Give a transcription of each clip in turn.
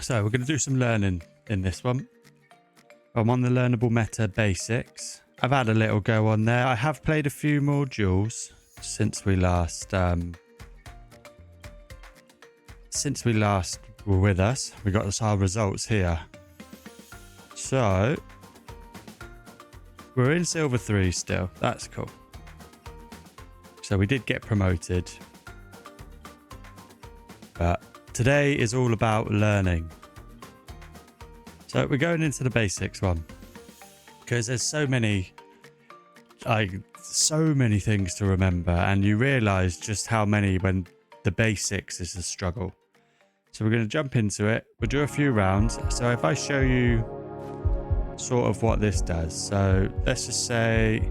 So we're going to do some learning in this one. I'm on the Learnable Meta basics. I've had a little go on there. I have played a few more duels since we last were with us. We got our results here. So we're in Silver 3 still. That's cool. So we did get promoted. But today is all about learning. So we're going into the basics one. Because there's so many things to remember, and you realise just how many when the basics is a struggle. So we're going to jump into it. We'll do a few rounds. So if I show you sort of what this does. So let's just say,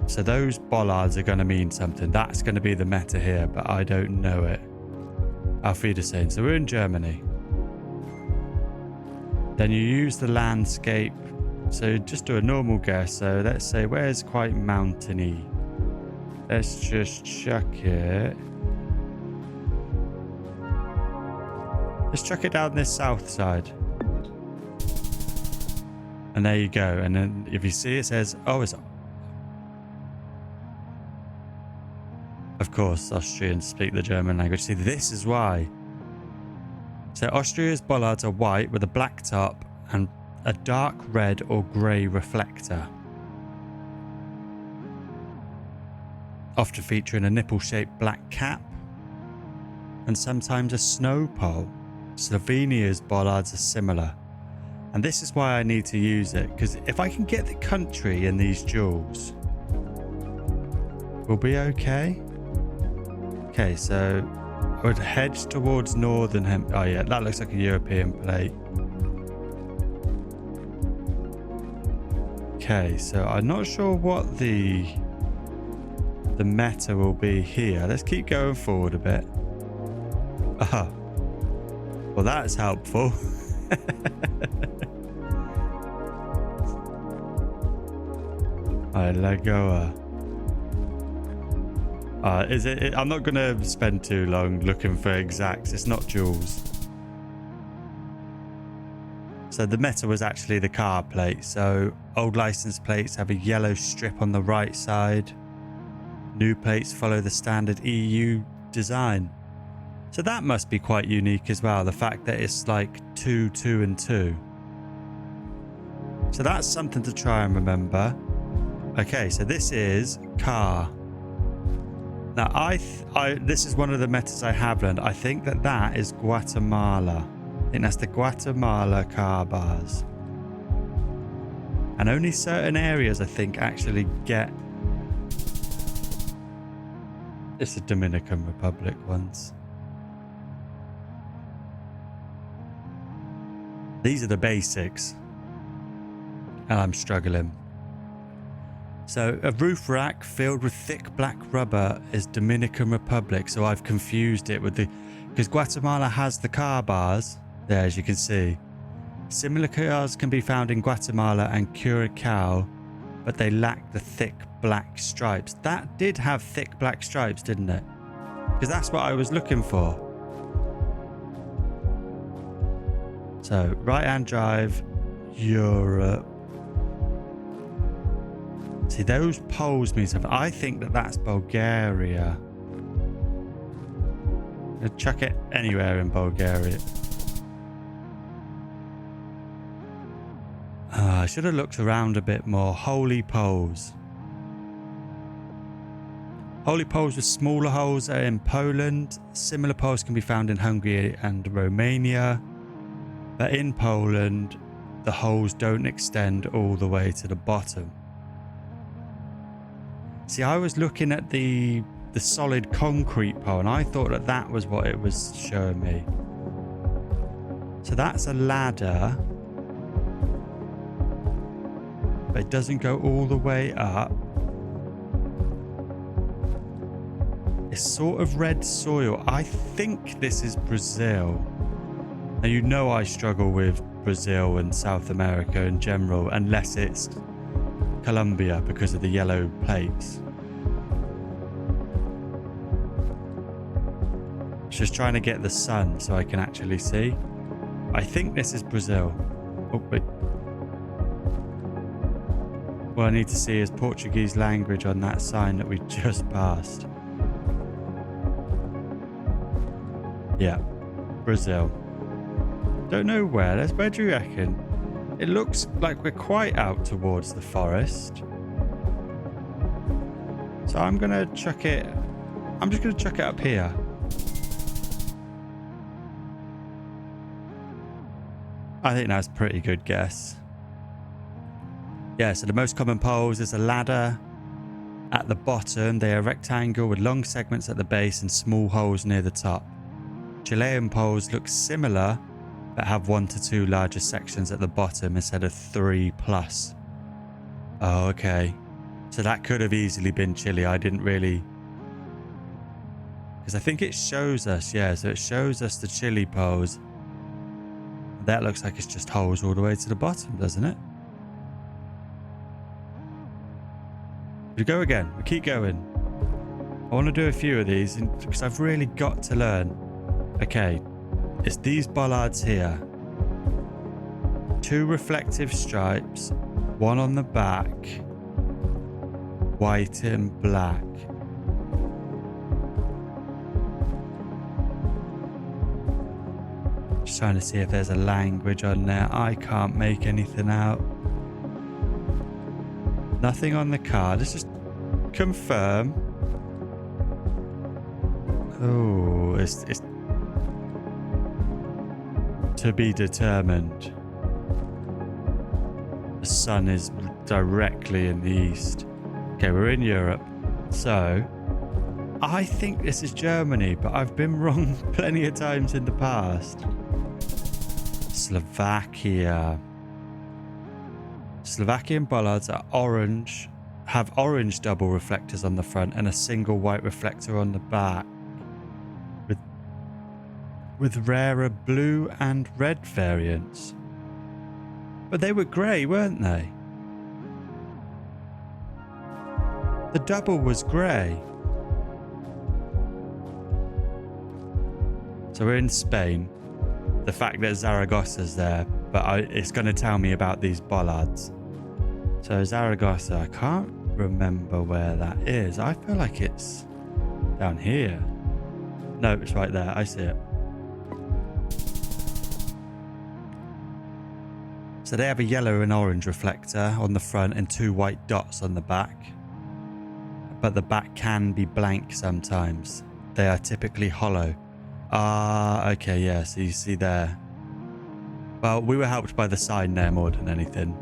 so those bollards are going to mean something. That's going to be the meta here, but I don't know it. Auf Wiedersehen. So we're in Germany. Then you use the landscape. So just do a normal guess. So let's say, where's quite mountainy? Let's just chuck it. Let's chuck it down this south side. And there you go. And then if you see, it says, oh, it's... Of course, Austrians speak the German language. See, this is why. So Austria's bollards are white with a black top and a dark red or grey reflector. Often featuring a nipple-shaped black cap and sometimes a snow pole. Slovenia's bollards are similar. And this is why I need to use it, because if I can get the country in these duels, we'll be okay. Okay, so I would head towards northern oh yeah, that looks like a European plate. Okay, so I'm not sure what the meta will be here. Let's keep going forward a bit. Aha. Well, that's helpful. Alright, Lagoa. I'm not going to spend too long looking for exacts. It's not duels. So the meta was actually the car plate. So old license plates have a yellow strip on the right side. New plates follow the standard EU design. So that must be quite unique as well. The fact that it's like 2, 2 and 2. So that's something to try and remember. Okay, so this is car. Now, this is one of the metas I have learned. I think that is Guatemala. I think that's the Guatemala car bars. And only certain areas, I think, actually get... It's the Dominican Republic ones. These are the basics. And I'm struggling. So a roof rack filled with thick black rubber is Dominican Republic. So I've confused it with the... Because Guatemala has the car bars. There, as you can see. Similar cars can be found in Guatemala and Curacao, but they lack the thick black stripes. That did have thick black stripes, didn't it? Because that's what I was looking for. So, right-hand drive, Europe. See, those poles mean something. I think that's Bulgaria. I'm going to chuck it anywhere in Bulgaria. I should have looked around a bit more. Holy poles. Holy poles with smaller holes are in Poland. Similar poles can be found in Hungary and Romania. But in Poland, the holes don't extend all the way to the bottom. See, I was looking at the solid concrete pole, and I thought that was what it was showing me. So that's a ladder. But it doesn't go all the way up. It's sort of red soil. I think this is Brazil. Now, you know I struggle with Brazil and South America in general, unless it's Colombia because of the yellow plates. Just trying to get the sun so I can actually see. I think this is Brazil. Oh, wait. What I need to see is Portuguese language on that sign that we just passed. Yeah, Brazil. Don't know where. Where do you reckon? It looks like we're quite out towards the forest. So I'm going to chuck it. I'm just going to chuck it up here. I think that's a pretty good guess. Yeah, so the most common poles is a ladder at the bottom. They are rectangle with long segments at the base and small holes near the top. Chilean poles look similar, but have 1 to 2 larger sections at the bottom instead of 3+. Oh, okay. So that could have easily been Chile. I didn't really... Because I think it shows us, yeah, so it shows us the Chile poles. That looks like it's just holes all the way to the bottom, doesn't it? We go again. We keep going. I want to do a few of these because I've really got to learn. Okay, it's these bollards here. 2 reflective stripes, 1 on the back, white and black. Just trying to see if there's a language on there. I can't make anything out. Nothing on the card. Let's just confirm. Oh, it's to be determined. The sun is directly in the east. Okay, we're in Europe. So, I think this is Germany, but I've been wrong plenty of times in the past. Slovakia. Slovakian bollards are orange, have orange double reflectors on the front and a single white reflector on the back. With rarer blue and red variants. But they were grey, weren't they? The double was grey. So we're in Spain. The fact that Zaragoza's there, but it's going to tell me about these bollards. So Zaragoza, I can't remember where that is. I feel like it's down here. No, it's right there. I see it. So they have a yellow and orange reflector on the front and 2 white dots on the back. But the back can be blank sometimes. They are typically hollow. Ah, okay, yeah, so you see there. Well, we were helped by the sign there more than anything.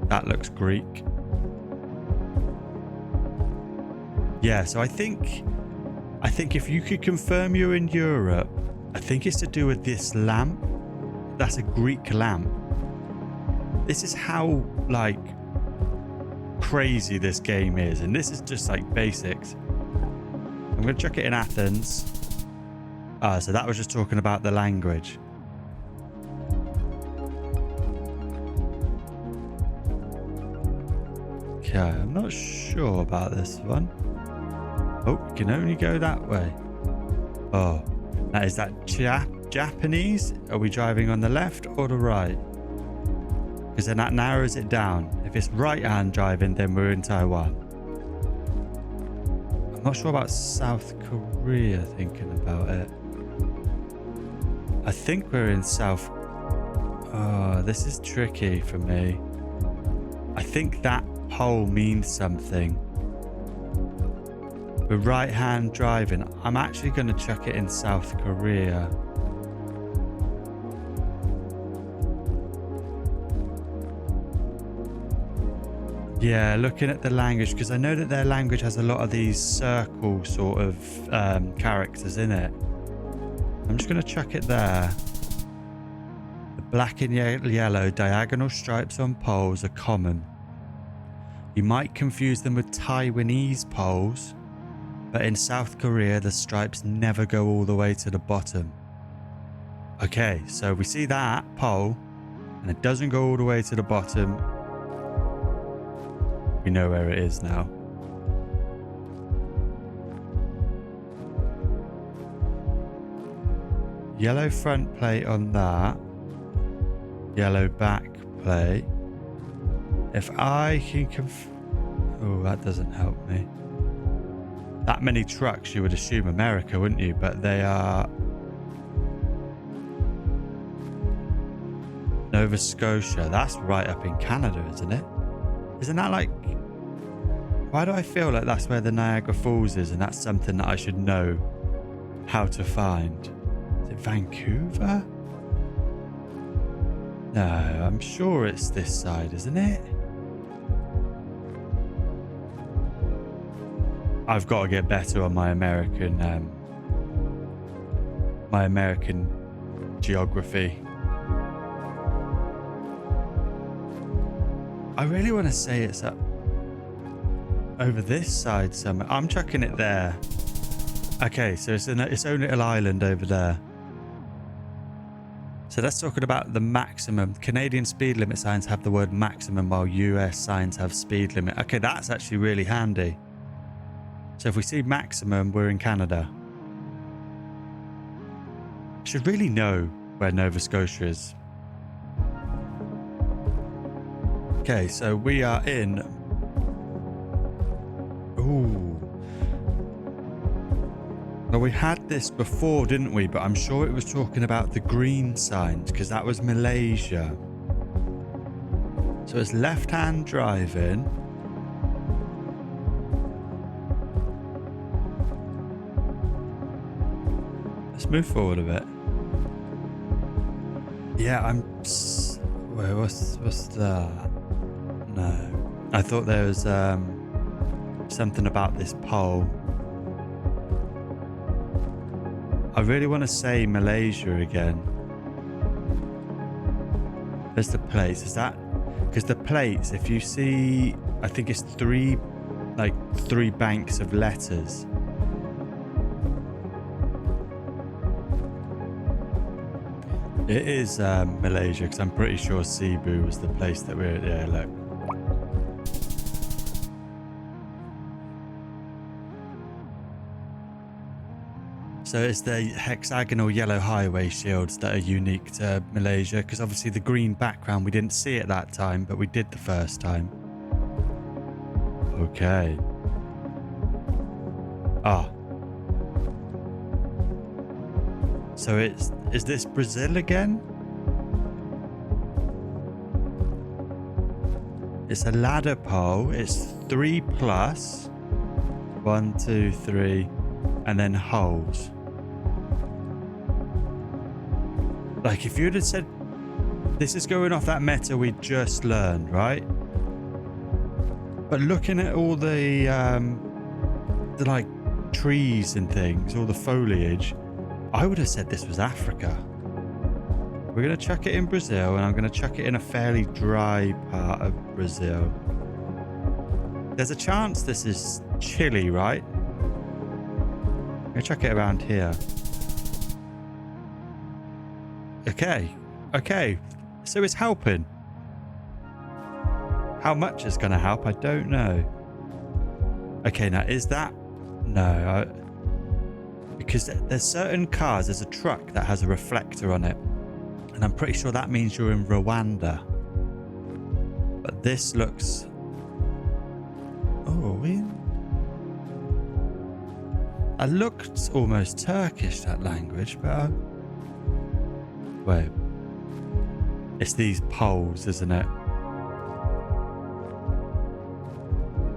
That looks Greek. Yeah, so I think if you could confirm you're in Europe, I think it's to do with this lamp. That's a Greek lamp. This is how, like, crazy this game is. And this is just, like, basics. I'm going to chuck it in Athens. So that was just talking about the language. Okay, I'm not sure about this one. Oh, you can only go that way. Oh, is that Japanese? Are we driving on the left or the right? Because then that narrows it down. If it's right-hand driving, then we're in Taiwan. I'm not sure about South Korea, thinking about it. I think we're in South... Oh, this is tricky for me. I think that pole means something. We're right-hand driving. I'm actually going to chuck it in South Korea. Yeah, looking at the language, because I know that their language has a lot of these circle sort of characters in it. I'm just going to chuck it there. The black and yellow diagonal stripes on poles are common. You might confuse them with Taiwanese poles, but in South Korea, the stripes never go all the way to the bottom. Okay, so we see that pole, and it doesn't go all the way to the bottom. We know where it is now. Yellow front plate on that. Yellow back plate. If I can oh, that doesn't help me. That many trucks, you would assume America, wouldn't you? But they are Nova Scotia. That's right up in Canada, isn't it? Isn't that like... Why do I feel like that's where the Niagara Falls is, and that's something that I should know how to find? Is it Vancouver? No, I'm sure it's this side, isn't it? I've got to get better on my American geography. I really want to say it's up over this side somewhere. I'm chucking it there. Okay, so it's its own little island over there. So that's talking about the maximum. Canadian speed limit signs have the word maximum, while US signs have speed limit. Okay, that's actually really handy. So if we see maximum, we're in Canada. I should really know where Nova Scotia is. Okay, so we are in... Ooh. Well, we had this before, didn't we? But I'm sure it was talking about the green signs, because that was Malaysia. So it's left-hand driving. Let's move forward a bit. Yeah, wait, what's that? No. I thought there was something about this pole. I really want to say Malaysia again. There's the plates. Is that... Because the plates, if you see... I think it's three banks of letters. It is Malaysia, because I'm pretty sure Cebu was the place that we're... Yeah, look. So it's the hexagonal yellow highway shields that are unique to Malaysia, because obviously the green background, we didn't see it that time, but we did the first time. Okay. Ah. So is this Brazil again? It's a ladder pole. It's 3 plus. 1, 2, 3. And then holes. Like, if you'd have said, this is going off that meta we just learned, right? But looking at all the like trees and things, all the foliage, I would have said this was Africa. We're going to chuck it in Brazil, and I'm going to chuck it in a fairly dry part of Brazil. There's a chance this is Chile, right? I'm going to chuck it around here. Okay, so it's helping. How much is going to help, I don't know. Okay, now is that... No, because there's certain cars, there's a truck that has a reflector on it, and I'm pretty sure that means you're in Rwanda. But this looks... Oh, I looked almost Turkish, that language, but... Wait. It's these poles, isn't it?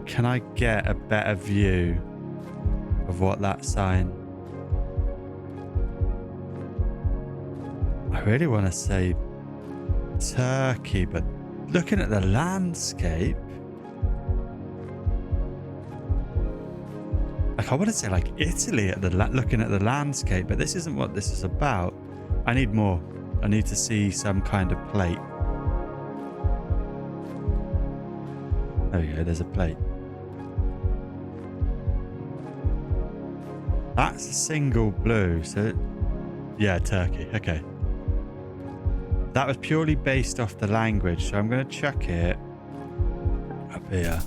Can I get a better view of what that sign... I really want to say Turkey, but looking at the landscape... Like, I want to say like Italy at the looking at the landscape, but this isn't what this is about. I need more. I need to see some kind of plate. There we go, there's a plate. That's a single blue, so... Yeah, Turkey, okay. That was purely based off the language, so I'm going to chuck it up here.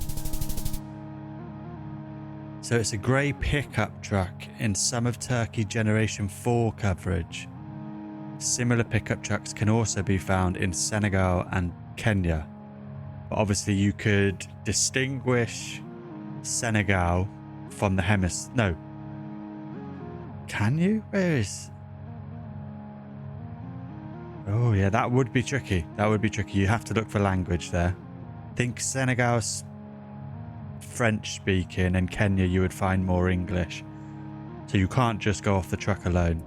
So it's a grey pickup truck in some of Turkey Generation 4 coverage. Similar pickup trucks can also be found in Senegal and Kenya. But obviously you could distinguish Senegal from the hemisphere. No. Can you? Where is... Oh yeah, that would be tricky. That would be tricky. You have to look for language there. I think Senegal's French speaking, and Kenya you would find more English. So you can't just go off the truck alone.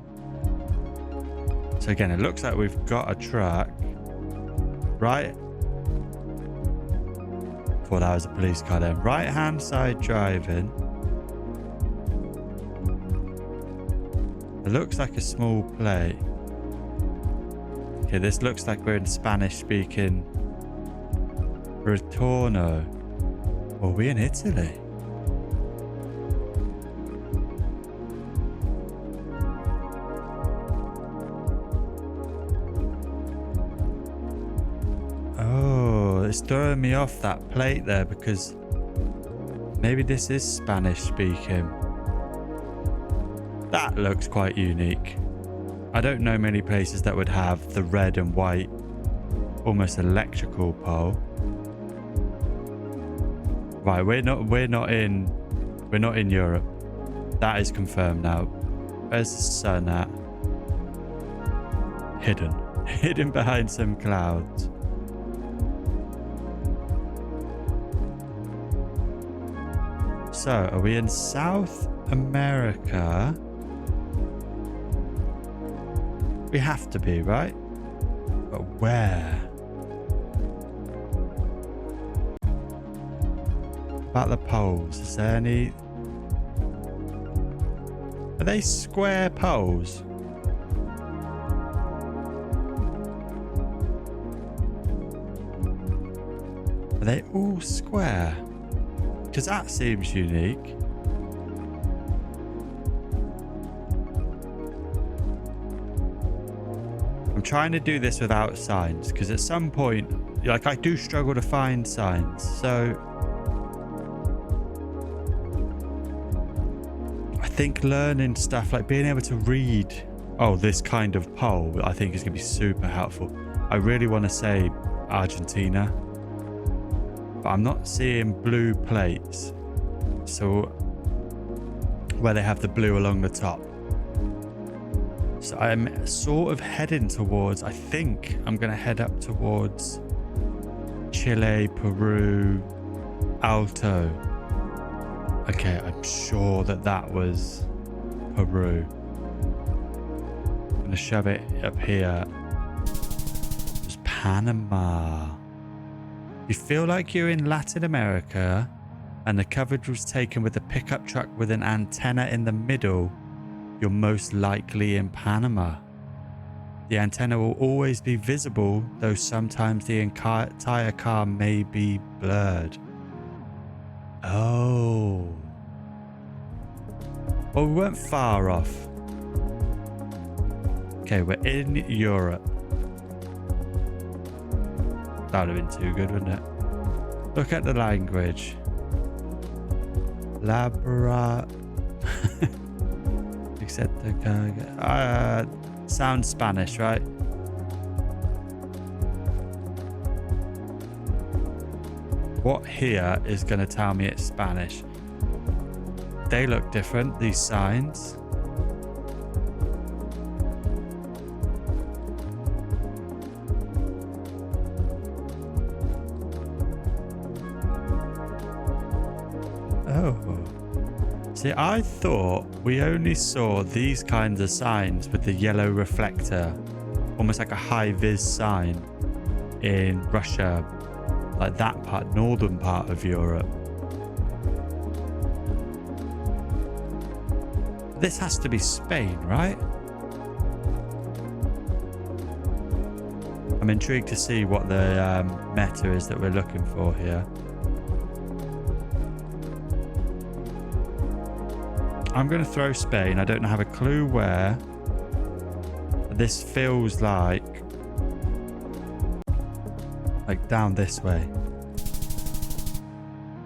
So again, it looks like we've got a truck. Right. Thought that was a police car then. Right hand side driving. It looks like a small plate. Okay, this looks like we're in Spanish speaking. Ritorno. Are we in Italy? Oh, it's throwing me off that plate there because maybe this is Spanish speaking. That looks quite unique. I don't know many places that would have the red and white, almost electrical pole. Right, we're not in Europe. That is confirmed now. Where's the sun at? Hidden behind some clouds. So, are we in South America? We have to be, right? But where? About the poles, is there any... Are they square poles? Are they all square? Because that seems unique. I'm trying to do this without signs because at some point, like, I do struggle to find signs. So I think learning stuff like being able to read, oh, this kind of pole, I think is going to be super helpful. I really want to say Argentina, but I'm not seeing blue plates. So where they have the blue along the top. So I'm sort of heading towards, I think I'm going to head up towards Chile, Peru, Alto. Okay, I'm sure that was Peru. I'm going to shove it up here. It's Panama. You feel like you're in Latin America and the coverage was taken with a pickup truck with an antenna in the middle, you're most likely in Panama. The antenna will always be visible, though sometimes the entire car may be blurred. Oh. Well, we weren't far off. Okay, we're in Europe. That would have been too good, wouldn't it? Look at the language. Labra... sounds Spanish, right? What here is going to tell me it's Spanish? They look different, these signs. Oh. See, I thought we only saw these kinds of signs with the yellow reflector, almost like a high-vis sign in Russia, like that part, northern part of Europe. This has to be Spain, right? I'm intrigued to see what the meta is that we're looking for here. I'm going to throw Spain. I don't have a clue where. This feels like down this way.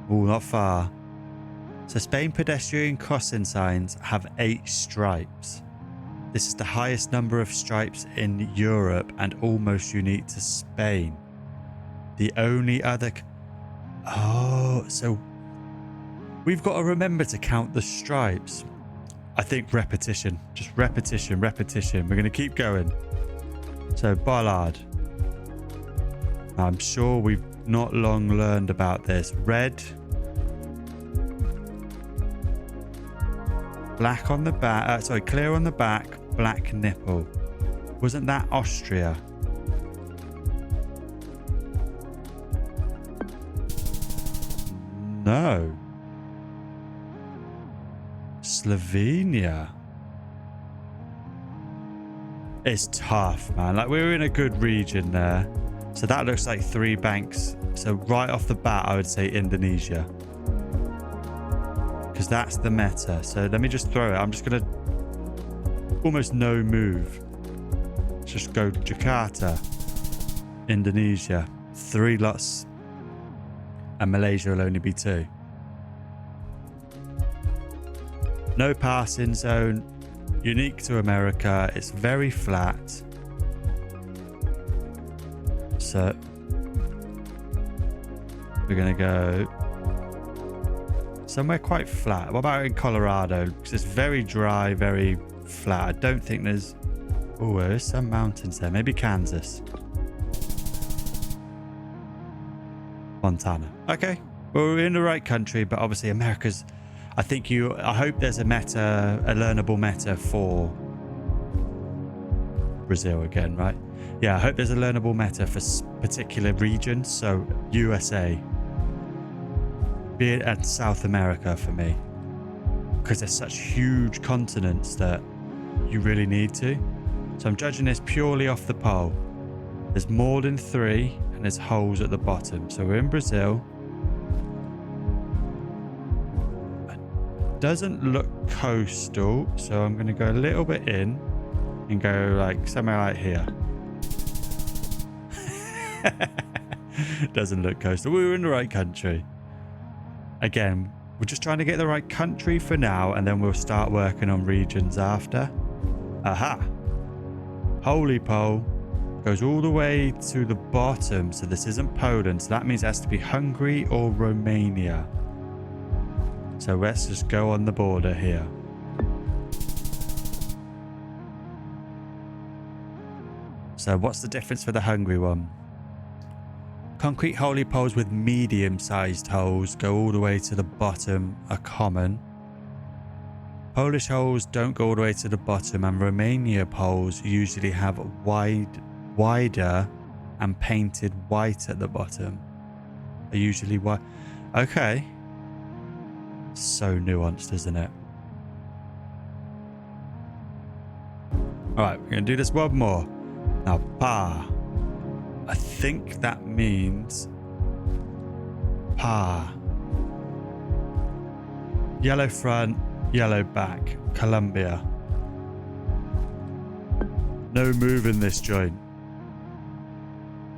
Oh, not far. So Spain pedestrian crossing signs have 8 stripes. This is the highest number of stripes in Europe and almost unique to Spain. The only other... Oh, so we've got to remember to count the stripes. I think repetition. Just repetition, repetition. We're going to keep going. So, bollard. I'm sure we've not long learned about this. Red. Black on the back. Sorry, clear on the back. Black nipple. Wasn't that Austria? No. Slovenia. It's tough, man. Like, we're in a good region there. So that looks like 3 banks. So right off the bat, I would say Indonesia. Because that's the meta. So let me just throw it. I'm just going to... Almost no move. Let's just go Jakarta. Indonesia. 3 lots. And Malaysia will only be 2. No passing zone. Unique to America. It's very flat. So we're going to go somewhere quite flat. What about in Colorado? Because it's very dry, very flat. I don't think there's... Oh, there is some mountains there. Maybe Kansas. Montana. Okay. Well, we're in the right country, but obviously America's... I hope there's a learnable meta for Brazil again, right? Yeah, I hope there's a learnable meta for particular regions. So USA, be it at South America for me, because there's such huge continents that you really need to. So I'm judging this purely off the poll. There's more than 3 and there's holes at the bottom. So we're in Brazil. Doesn't look coastal, so I'm going to go a little bit in and go like somewhere like here. Doesn't look coastal. We were in the right country. Again, we're just trying to get the right country for now, and then we'll start working on regions after. Aha! Holy pole goes all the way to the bottom, so this isn't Poland, so that means it has to be Hungary or Romania. So let's just go on the border here. So what's the difference for the Hungary one? Concrete holy poles with medium-sized holes go all the way to the bottom are common. Polish holes don't go all the way to the bottom, and Romania poles usually have wider and painted white at the bottom. They're usually white. Okay. So nuanced, isn't it? Alright, we're going to do this one more. Now, pa. I think that means pa. Yellow front, yellow back. Colombia. No move in this joint.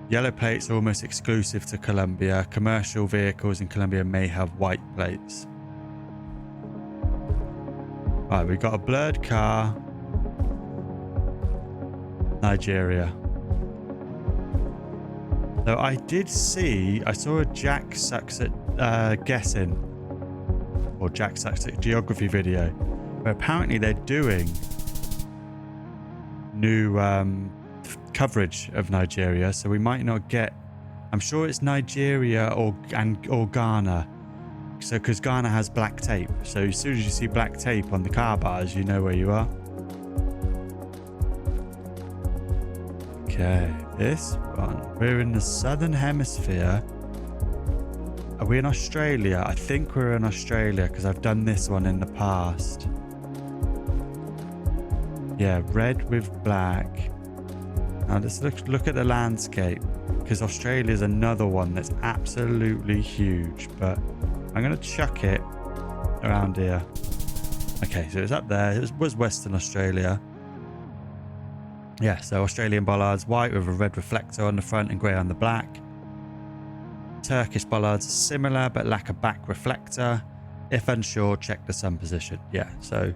Yellow plates are almost exclusive to Colombia. Commercial vehicles in Colombia may have white plates. Right, we've got a blurred car. Nigeria. So I saw a Jack Sucks at Guessing, or Jack Sucks at Geography video, where apparently they're doing new coverage of Nigeria, so we might not get... I'm sure it's Nigeria or Ghana. So, because Ghana has black tape. So as soon as you see black tape on the car bars, you know where you are. Okay, this one. We're in the southern hemisphere. Are we in Australia? I think we're in Australia because I've done this one in the past. Yeah, red with black. Now let's look at the landscape, because Australia is another one that's absolutely huge, but I'm going to chuck it around here. Okay, so it's up there. It was Western Australia. Yeah, so Australian bollards, white with a red reflector on the front and grey on the back. Turkish bollards, similar but lack a back reflector. If unsure, check the sun position. Yeah, so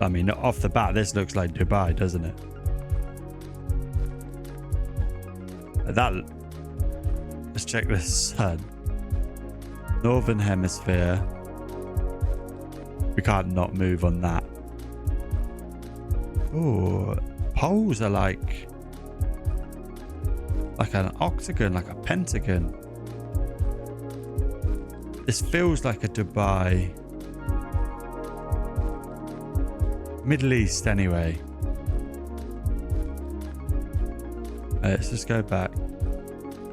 I mean, off the bat, this looks like Dubai, doesn't it? Let's check the sun. Northern hemisphere. We can't not move on that. Oh, poles are like an octagon, like a pentagon. This feels like a Dubai. Middle East anyway. Let's just go back.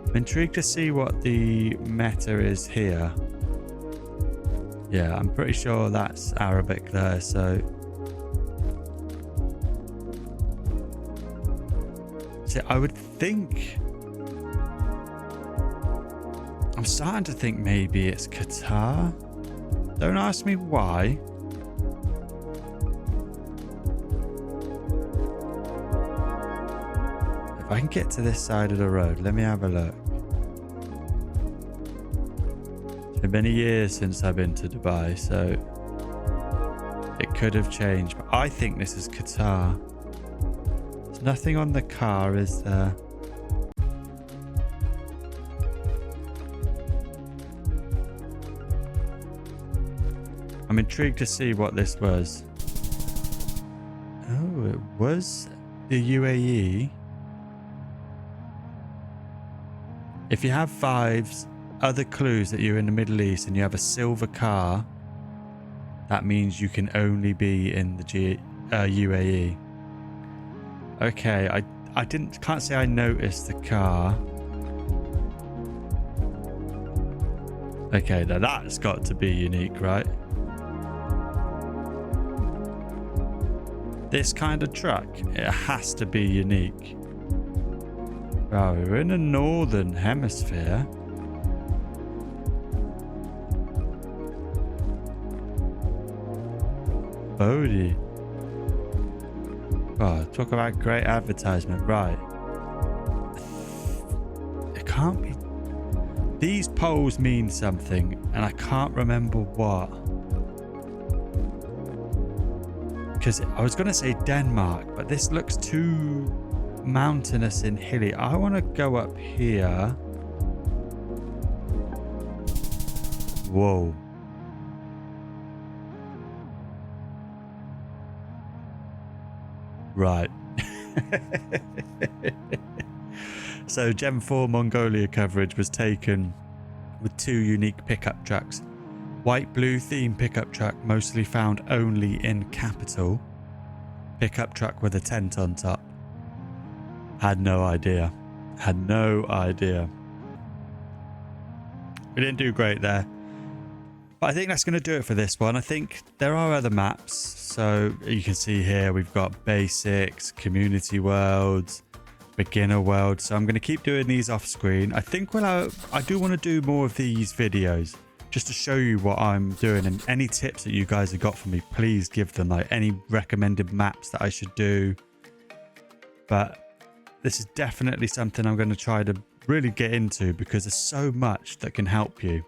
I'm intrigued to see what the meta is here. Yeah, I'm pretty sure that's Arabic there, so... See, I would think... I'm starting to think maybe it's Qatar. Don't ask me why. If I can get to this side of the road, let me have a look. It's been many years since I've been to Dubai, so it could have changed. But I think this is Qatar. There's nothing on the car, is there? I'm intrigued to see what this was. Oh, it was the UAE. If you have fives, other clues that you're in the Middle East and you have a silver car, that means you can only be in the UAE. Okay, I can't say I noticed the car. Okay, now that's got to be unique, right? This kind of truck, it has to be unique. Wow, we're in the northern hemisphere. Bodie. Oh, talk about great advertisement. Right. It can't be. These poles mean something, and I can't remember what. Because I was going to say Denmark, but this looks too mountainous and hilly. I want to go up here. Whoa. Right. So Gen 4 Mongolia coverage was taken with 2 unique pickup trucks. White blue theme pickup truck, mostly found only in capital. Pickup truck with a tent on top. Had no idea. Had no idea. We didn't do great there. But I think that's going to do it for this one. I think there are other maps. So you can see here we've got basics, community worlds, beginner world. So I'm going to keep doing these off screen. I think I do want to do more of these videos just to show you what I'm doing, and any tips that you guys have got for me, please give them, like any recommended maps that I should do. But this is definitely something I'm going to try to really get into, because there's so much that can help you.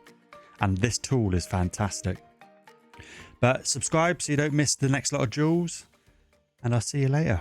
And this tool is fantastic. But subscribe so you don't miss the next lot of duels. And I'll see you later.